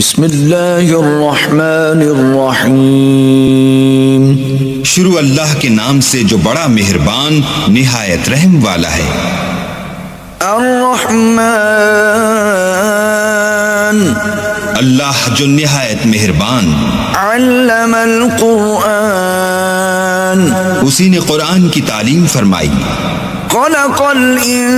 بسم اللہ الرحمن الرحیم، شروع اللہ کے نام سے جو بڑا مہربان نہایت رحم والا ہے۔ الرحمن، اللہ جو نہایت مہربان، علم القرآن، اسی نے قرآن کی تعلیم فرمائی۔ خلق الانسان،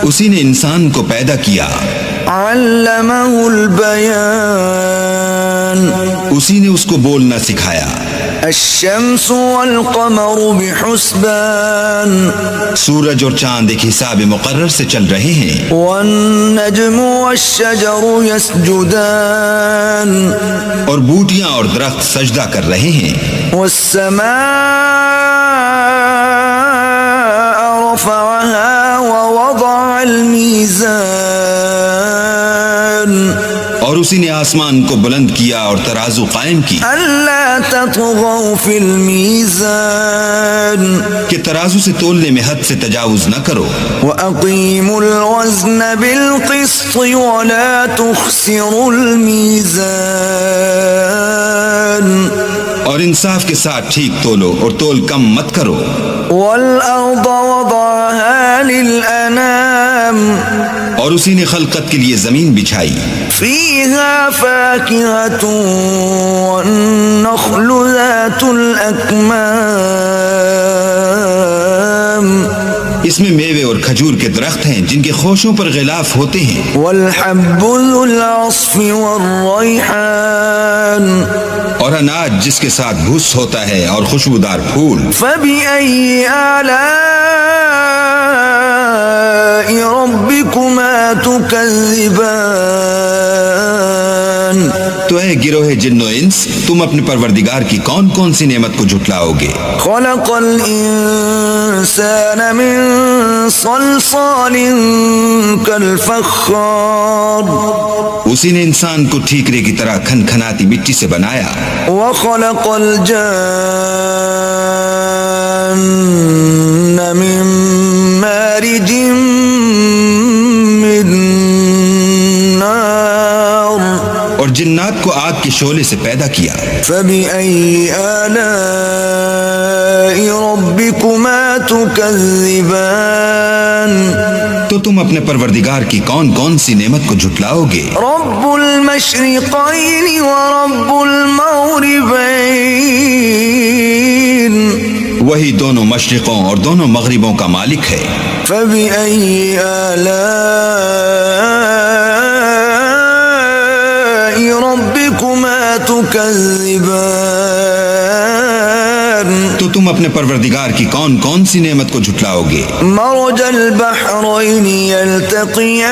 اسی نے انسان کو پیدا کیا۔ علمہ البیان، اسی نے اس کو بولنا سکھایا۔ الشمس والقمر بحسبان، سورج اور چاند ایک حساب مقرر سے چل رہے ہیں۔ والنجم والشجر يسجدان، اور بوٹیاں اور درخت سجدہ کر رہے ہیں۔ والسماء رفعها ووضع الميزان، اور اسی نے آسمان کو بلند کیا اور ترازو قائم کی ألا تطغوا في الميزان، کہ ترازو سے تولنے میں حد سے تجاوز نہ کرو۔ وأقيموا الوزن بالقسط ولا تخسروا الميزان، اور انصاف کے ساتھ ٹھیک تولو اور تول کم مت کرو۔ والأرض وضعها للأنام، اور اسی نے خلقت کے لیے زمین بچھائی۔ فيها فاكهة والنخل ذات الأكمام، اس میں میوے اور کھجور کے درخت ہیں جن کے خوشوں پر غلاف ہوتے ہیں۔ والحب ذو العصف والريحان، اور اناج جس کے ساتھ بھوس ہوتا ہے اور خوشبودار پھول۔ فبأي آلاء ربكما تكذبان، تو اے گروہ جن و انس، تم اپنے پروردگار کی کون کون سی نعمت کو جھٹلاؤ گے؟ خلق الإنسان من صلصال كالفخار، اسی نے انسان کو ٹھیکرے کی طرح کھن کھناتی مٹی سے بنایا۔ وخلق الجان من مارج من نار، اور جنات کو آگ کے شعلے سے پیدا کیا۔ فبأي آلاء ربكما تكذبان، تو تم اپنے پروردگار کی کون کون سی نعمت کو جھٹلاؤ گے؟ رب المشرقين ورب المغربين، وہی دونوں مشرقوں اور دونوں مغربوں کا مالک ہے۔ فبأي آلاء ربكما تكذبان، تو تم اپنے پروردگار کی کون کون سی نعمت کو جھٹلاؤ گے؟ مرج البحرين يلتقيان،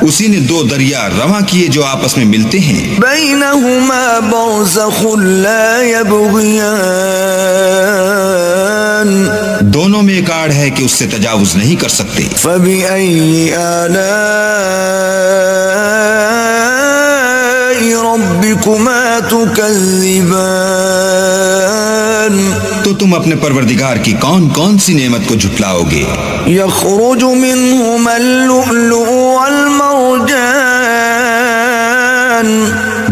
اسی نے دو دریا رواں کیے جو آپس میں ملتے ہیں۔ بينهما برزخ لا يبغيان، دونوں میں ایک آڑ ہے کہ اس سے تجاوز نہیں کر سکتے۔ فبأي آلاء ربكما تكذبان، تو تم اپنے پروردگار کی کون کون سی نعمت کو جھٹلاؤ گے؟ يخرج منهما اللؤلؤ والمرجان،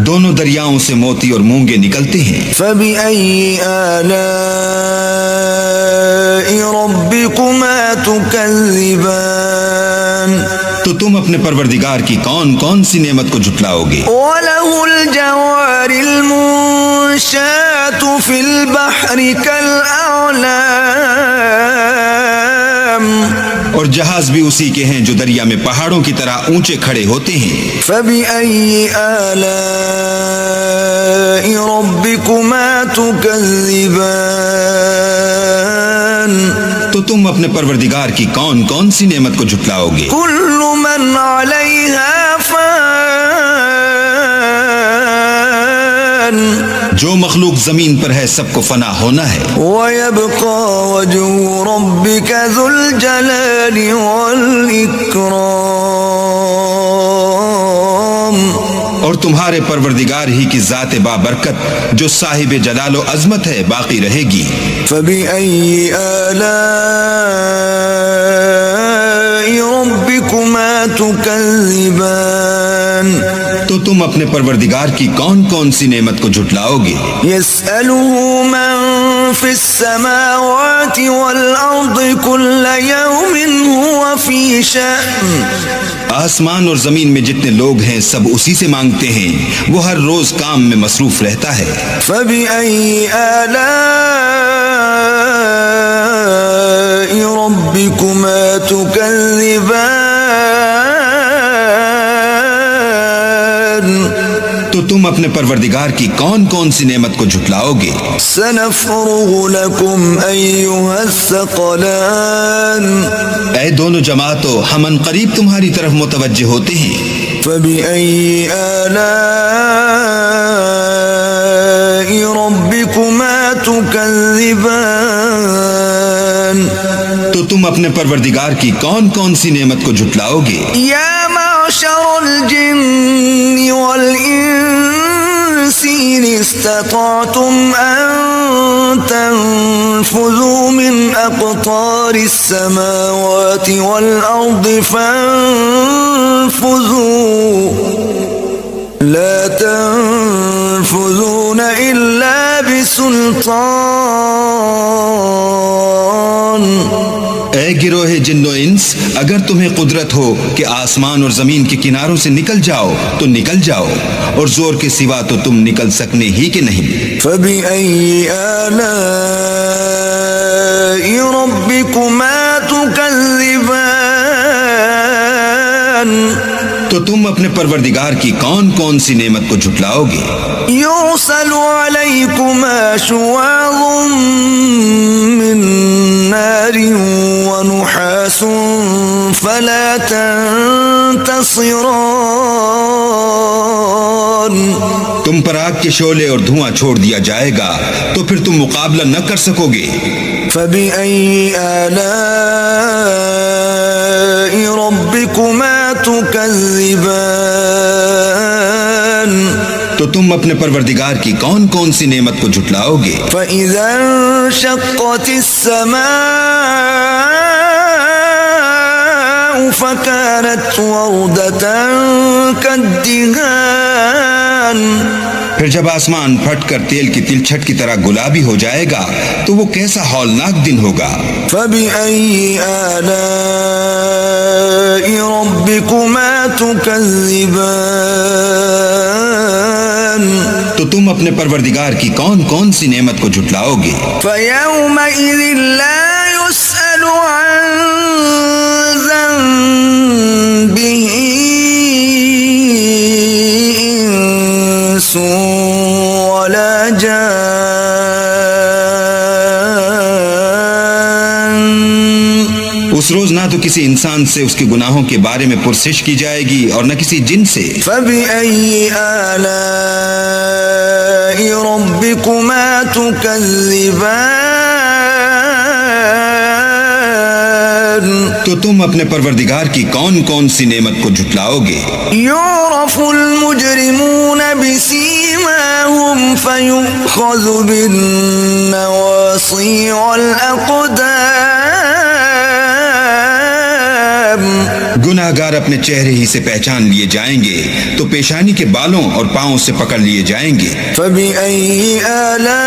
دونوں دریاؤں سے موتی اور مونگے نکلتے ہیں۔ فبأي آلاء ربكما تكذبان، تو تم اپنے پروردگار کی کون کون سی نعمت کو جھٹلاؤ گے؟ وله الجوار المنشآت في البحر كالأعلام، اور جہاز بھی اسی کے ہیں جو دریا میں پہاڑوں کی طرح اونچے کھڑے ہوتے ہیں۔ فبأي آلاء ربكما تكذبان، تو تم اپنے پروردگار کی کون کون سی نعمت کو جھٹلاؤ گے؟ كل من عليها فان، جو مخلوق زمین پر ہے سب کو فنا ہونا ہے۔ ويبقى وجه ربك ذو الجلال والإكرام، اور تمہارے پروردگار ہی کی ذات بابرکت جو صاحب جلال و عظمت ہے باقی رہے گی۔ فبأي آلاء ربكما تكذبان تو تم اپنے پروردگار کی کون کون سی نعمت کو جھٹلاؤ گے؟ يسأله من في السماوات والأرض كل يوم هو في شأن آسمان اور زمین میں جتنے لوگ ہیں سب اسی سے مانگتے ہیں، وہ ہر روز کام میں مصروف رہتا ہے۔ فبأي آلاء ربكما تكذبان تو تم اپنے پروردگار کی کون کون سی نعمت کو جھٹلاؤ گے؟ سنفرغ لكم أيها الثقلان اے دونوں جماعتوں، ہم ان قریب تمہاری طرف متوجہ ہوتے ہیں۔ فبأي آلاء ربكما تكذبان تو تم اپنے پروردگار کی کون کون سی نعمت کو جھٹلاؤ گے؟ يا معشر الجن والإنس إن استطعتم أن تنفذوا من أقطار السماوات والأرض فانفذوا لا تنفذون إلا بسلطان اے گروہ جن و انس، اگر تمہیں قدرت ہو کہ آسمان اور زمین کے کناروں سے نکل جاؤ تو نکل جاؤ، اور زور کے سوا تو تم نکل سکنے ہی کہ نہیں۔ فبأي آلاء ربكما تكذبان تو تم اپنے پروردگار کی کون کون سی نعمت کو جھٹلاؤ گے؟ يرسل عليكما شواظ من نار ونحاس فلا تنتصران تم پر آگ کے شعلے اور دھواں چھوڑ دیا جائے گا تو پھر تم مقابلہ نہ کر سکو گے۔ فبأي آلاء ربكما تكذبان تو تم اپنے پروردگار کی کون کون سی نعمت کو جھٹلاؤ گے؟ فإذا انشقت السماء فكانت وردة كالدهان پھر جب آسمان پھٹ کر تیل کی تلچھٹ کی طرح گلابی ہو جائے گا تو وہ کیسا ہولناک دن ہوگا۔ فبأي آلاء ربكما تكذبان تو تم اپنے پروردگار کی کون کون سی نعمت کو جھٹلاؤ گے؟ فيومئذ لا يسأل عن ذنبه إنس ولا جان اس روز نہ تو کسی انسان سے اس کے گناہوں کے بارے میں پرسش کی جائے گی اور نہ کسی جن سے۔ فبأي آلاء ربكما تكذبان تو تم اپنے پروردگار کی کون کون سی نعمت کو جھٹلاؤ گے؟ يعرف المجرمون بسيماهم فيؤخذ بالنواصي والأقدام گناہ گار اپنے چہرے ہی سے پہچان لیے جائیں گے تو پیشانی کے بالوں اور پاؤں سے پکڑ لیے جائیں گے۔ فبأي آلاء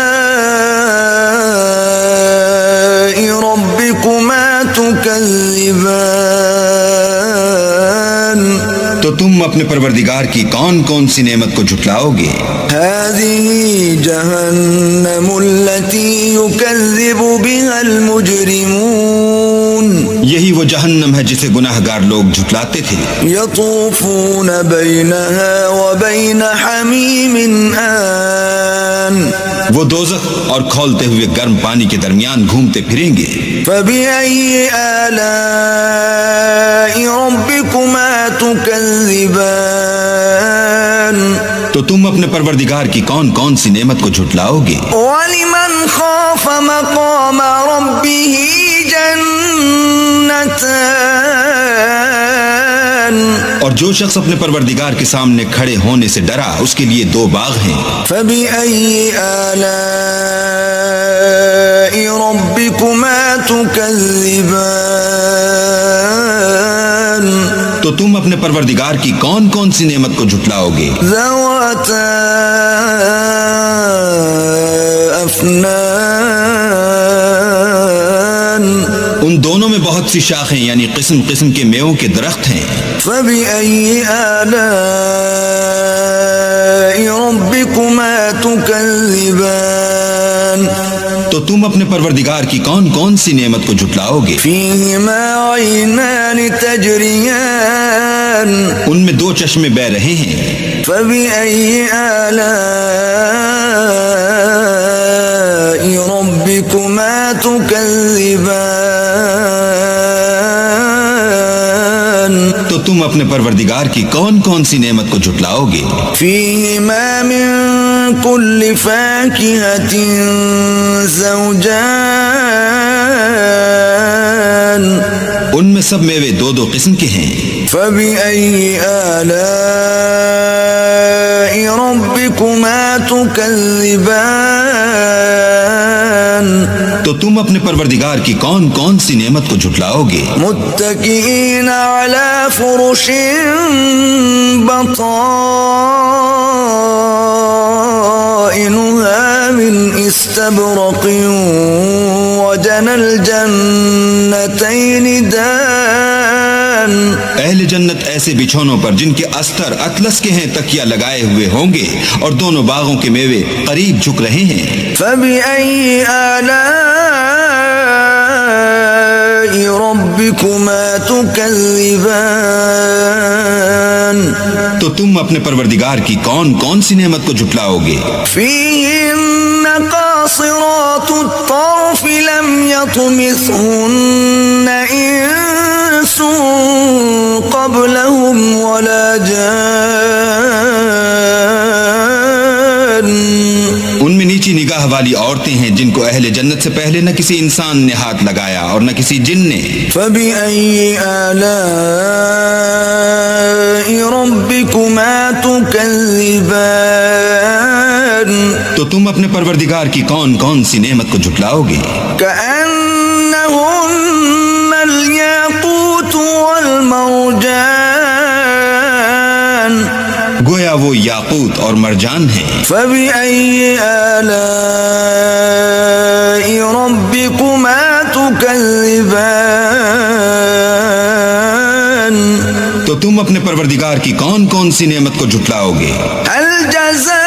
ربكما تكذبان تو تم اپنے پروردگار کی کون کون سی نعمت کو جھٹلاؤ گے؟ هذه جهنم التي يكذب بها المجرمون یہی وہ جہنم ہے جسے گناہ گار لوگ جھٹلاتے تھے۔ يطوفون بينها وبين حميم آن وہ دوزخ اور کھولتے ہوئے گرم پانی کے درمیان گھومتے پھریں گے۔ فبأي آلاء ربكما تكذبان تو تم اپنے پروردگار کی کون کون سی نعمت کو جھٹلاؤ گے؟ ولمن خاف مقام ربه جنتان اور جو شخص اپنے پروردگار کے سامنے کھڑے ہونے سے ڈرا اس کے لیے دو باغ ہیں۔ فبأي آلاء ربكما تكذبان تو تم اپنے پروردگار کی کون کون سی نعمت کو جھٹلاؤ گے؟ ذواتا افنان، ان دونوں میں بہت سی شاخیں یعنی قسم قسم کے میووں کے درخت ہیں۔ فبأي آلاء ربكما تكذبان، تو تم اپنے پروردگار کی کون کون سی نعمت کو جھٹلاؤ گے؟ فيهما عينان تجريان، ان میں دو چشمے بہہ رہے ہیں۔ فبأي آلاء ربكما تكذبان، تو تم اپنے پروردگار کی کون کون سی نعمت کو جھٹلاؤ گے؟ فيهما من كل فاكهة زوجان، ان میں سب میوے دو دو قسم کے ہیں۔ فبأي آلاء ربكما تكذبان، تو تم اپنے پروردگار کی کون کون سی نعمت کو جھٹلاؤ گے؟ متكئين على فرش بطائنها من استبرق وجنى الجنتين دان، اہل جنت ایسے بچھونوں پر جن کے استر اطلس کے ہیں تکیہ لگائے ہوئے ہوں گے، اور دونوں باغوں کے میوے قریب جھک رہے ہیں۔ فبأي آلاء ربكما تكذبان، تو تم اپنے پروردگار کی کون کون سی نعمت کو جھٹلاؤ گے؟ فيهن قاصرات الطرف لم يطمثهن إنس قبلهم ولا جان، ان میں نیچی نگاہ والی عورتیں ہیں جن کو اہل جنت سے پہلے نہ کسی انسان نے ہاتھ لگایا اور نہ کسی جن نے۔ فبأي آلاء ربكما تكذبان، تو تم اپنے پروردگار کی کون کون سی نعمت کو جھٹلاؤ گے؟ كأنهن الياقوت والمرجان، گویا وہ یاقوت اور مرجان ہیں۔ فبأي آلاء ربكما تكذبان، تو تم اپنے پروردگار کی کون کون سی نعمت کو جھٹلاؤ گے؟ هل جزاء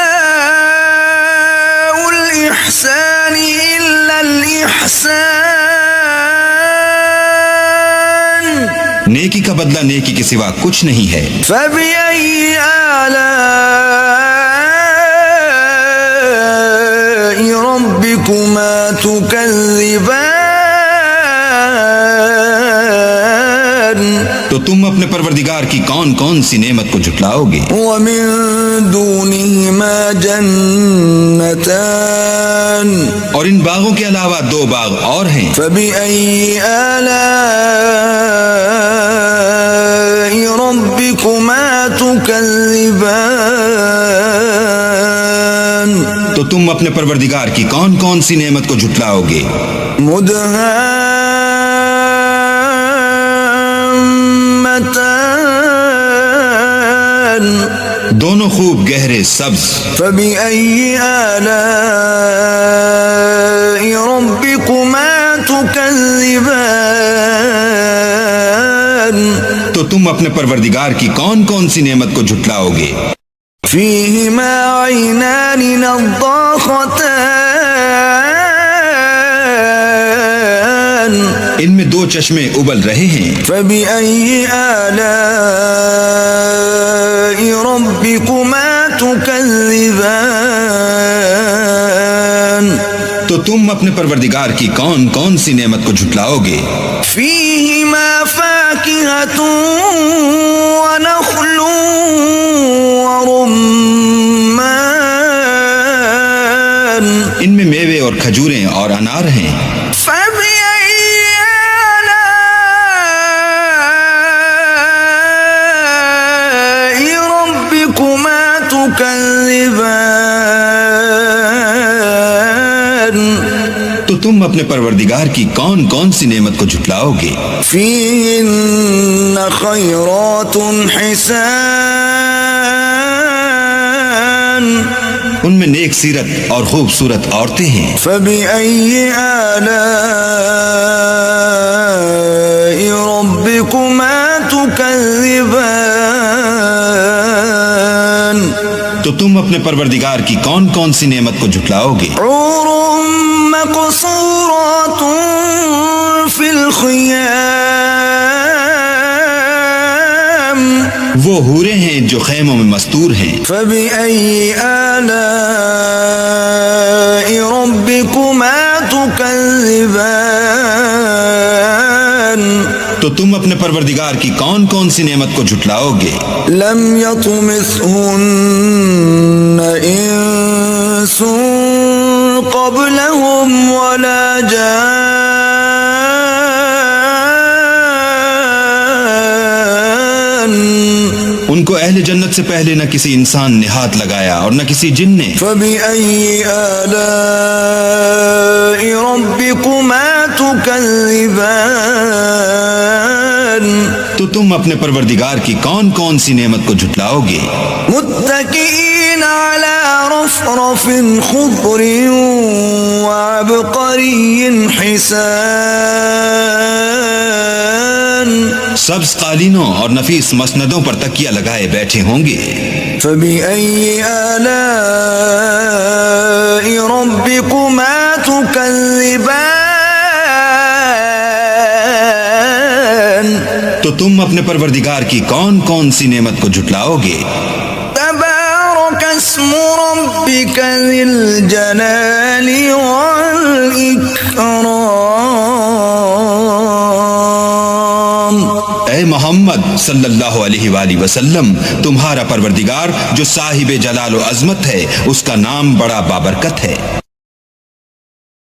الإحسان إلا الإحسان، نیکی کا بدلہ نیکی کے سوا کچھ نہیں ہے۔ فبأي آلاء ربكما تكذبان، تو تم اپنے پروردگار کی کون کون سی نعمت کو جھٹلاؤ گے؟ ومن دونهما جنتان، اور ان باغوں کے علاوہ دو باغ اور ہیں۔ فبأي آلاء ربكما تكذبان، تو تم اپنے پروردگار کی کون کون سی نعمت کو جھٹلاؤ گے؟ مدهامتان، دونوں خوب گہرے سبز۔ فبأي آلاء ربكما تكذبان، تو تم اپنے پروردگار کی کون کون سی نعمت کو جھٹلاؤ گے؟ فيهما عينان نضاختان، ان میں دو چشمے ابل رہے ہیں۔ فبأي آلاء ربكما تكذبان، تو تم اپنے پروردگار کی کون کون سی نعمت کو جھٹلاؤ گے؟ فيهما فاكهة ونخل ورمان، ان میں میوے اور کھجوریں اور انار ہیں۔ فبأي آلاء ربكما تكذبان، تو تم اپنے پروردگار کی کون کون سی نعمت کو جھٹلاؤ گے؟ فيهن خيرات حسان ان میں نیک سیرت اور خوبصورت عورتیں ہیں. فبأي آلاء ربكما تكذبان تو تم اپنے پروردگار کی کون کون سی نعمت کو جھٹلاؤ گے؟ حور مقصورات في الخيام وہ حوریں ہیں جو خیموں میں مستور ہیں. فبأي آلاء ربكما تكذبان تو تم اپنے پروردگار کی کون کون سی نعمت کو جھٹلاؤ گے؟ لم يطمثهن انس قبلهم ولا جان ان کو اہل جنت سے پہلے نہ کسی انسان نے ہاتھ لگایا اور نہ کسی جن نے. فبأي آلاء ربكما تكذبان تو تم اپنے پروردگار کی کون کون سی نعمت کو جھٹلاؤ گے؟ متكئين على رفرف خضر وعبقري حسان سبز قالینوں اور نفیس مسندوں پر تکیہ لگائے بیٹھے ہوں گے. فبأي آلاء ربكما تكذبان تو تم اپنے پروردگار کی کون کون سی نعمت کو جھٹلاؤ گے؟ تبارك اسم ربك ذي الجلال والإكرام. اے محمد صلی اللہ علیہ وآلہ وسلم، تمہارا پروردگار جو صاحب جلال و عظمت ہے، اس کا نام بڑا بابرکت ہے.